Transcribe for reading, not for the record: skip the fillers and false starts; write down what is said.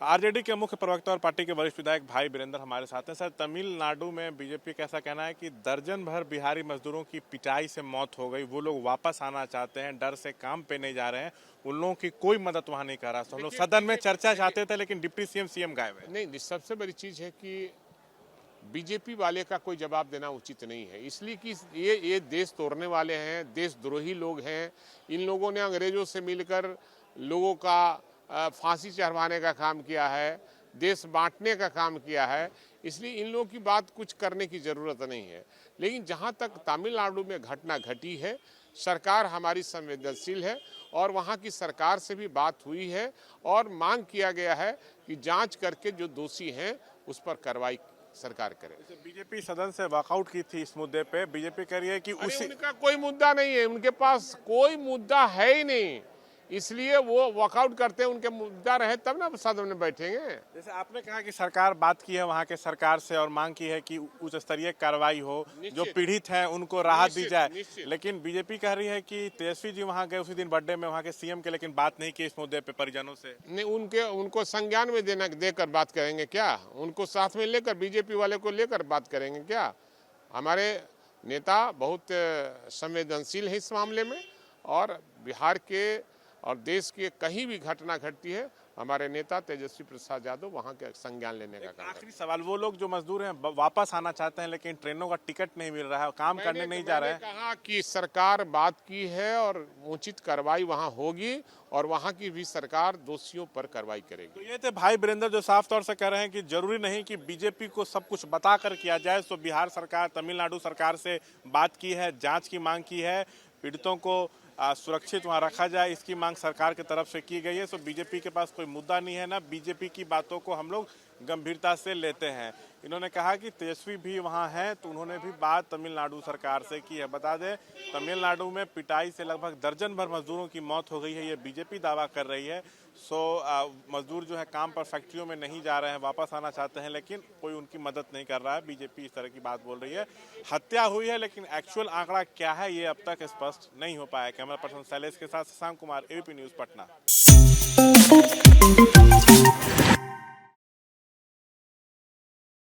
RJD के मुख्य प्रवक्ता और पार्टी के वरिष्ठ विधायक भाई वीरेंद्र हमारे साथ हैं। सर, तमिलनाडु में बीजेपी का ऐसा कहना है कि दर्जन भर बिहारी मजदूरों की पिटाई से मौत हो गई। वो लोग वापस आना चाहते हैं, डर से काम पे नहीं जा रहे हैं। उन लोगों की कोई मदद वहां नहीं कर रहा। तो हम लोग सदन में चर्चा चाहते थे, लेकिन डिप्टी सीएम गायब है। नहीं, सबसे बड़ी चीज है कि बीजेपी वाले का कोई जवाब देना उचित नहीं है, इसलिए कि ये देश तोड़ने वाले हैं, देशद्रोही लोग हैं। इन लोगों ने अंग्रेजों से मिलकर लोगों का फांसी चढ़वाने का काम किया है, देश बांटने का काम किया है, इसलिए इन लोगों की बात कुछ करने की ज़रूरत नहीं है। लेकिन जहाँ तक तमिलनाडु में घटना घटी है, सरकार हमारी संवेदनशील है और वहाँ की सरकार से भी बात हुई है और मांग किया गया है कि जांच करके जो दोषी हैं उस पर कार्रवाई सरकार करे। बीजेपी सदन से वॉकआउट की थी इस मुद्दे पे। बीजेपी कह रही है कि उनका कोई मुद्दा नहीं है, उनके पास कोई मुद्दा है ही नहीं, इसलिए वो वॉकआउट करते हैं। उनके मुद्दा रहे तब ना सदन में बैठेंगे। जैसे आपने कहा कि सरकार बात की है वहाँ के सरकार से और मांग की है कि उच्च स्तरीय कार्रवाई हो, जो पीड़ित हैं उनको राहत दी जाए, लेकिन बीजेपी कह रही है कि तेजस्वी जी वहाँ गए उसी दिन बर्थडे में वहाँ के सीएम के, लेकिन बात नहीं की इस मुद्दे पे परिजनों से। नहीं, उनको संज्ञान में देकर बात करेंगे क्या? उनको साथ में लेकर बीजेपी वाले को लेकर बात करेंगे क्या? हमारे नेता बहुत संवेदनशील है इस मामले में, और बिहार के और देश की कहीं भी घटना घटती है, हमारे नेता तेजस्वी प्रसाद यादव वहां के संज्ञान लेने का काम। आखिरी सवाल, वो लोग जो मजदूर हैं वापस आना चाहते हैं, लेकिन ट्रेनों का टिकट नहीं मिल रहा है, काम करने नहीं जा रहे हैं। कहा कि सरकार बात की है और उचित कार्रवाई वहां होगी और वहां की भी सरकार दोषियों पर कार्रवाई करेगी। तो ये थे भाई वीरेंद्र जो साफ तौर से कह रहे हैं कि जरूरी नहीं कि बीजेपी को सब कुछ बताकर किया जाए। तो बिहार सरकार तमिलनाडु सरकार से बात की है, जांच की मांग की है, पीड़ितों को सुरक्षित वहां रखा जाए, इसकी मांग सरकार की तरफ से की गई है। तो बीजेपी के पास कोई मुद्दा नहीं है, ना बीजेपी की बातों को हम लोग गंभीरता से लेते हैं। इन्होंने कहा कि तेजस्वी भी वहां हैं, तो उन्होंने भी बात तमिलनाडु सरकार से की है। बता दें, तमिलनाडु में पिटाई से लगभग दर्जन भर मजदूरों की मौत हो गई है, ये बीजेपी दावा कर रही है। मजदूर जो है काम पर फैक्ट्रियों में नहीं जा रहे हैं, वापस आना चाहते हैं, लेकिन कोई उनकी मदद नहीं कर रहा है। बीजेपी इस तरह की बात बोल रही है। हत्या हुई है, लेकिन एक्चुअल आंकड़ा क्या है ये अब तक स्पष्ट नहीं हो पाया। कैमरा पर्सन शैलेश के साथ शशांक कुमार, एबीपी न्यूज पटना।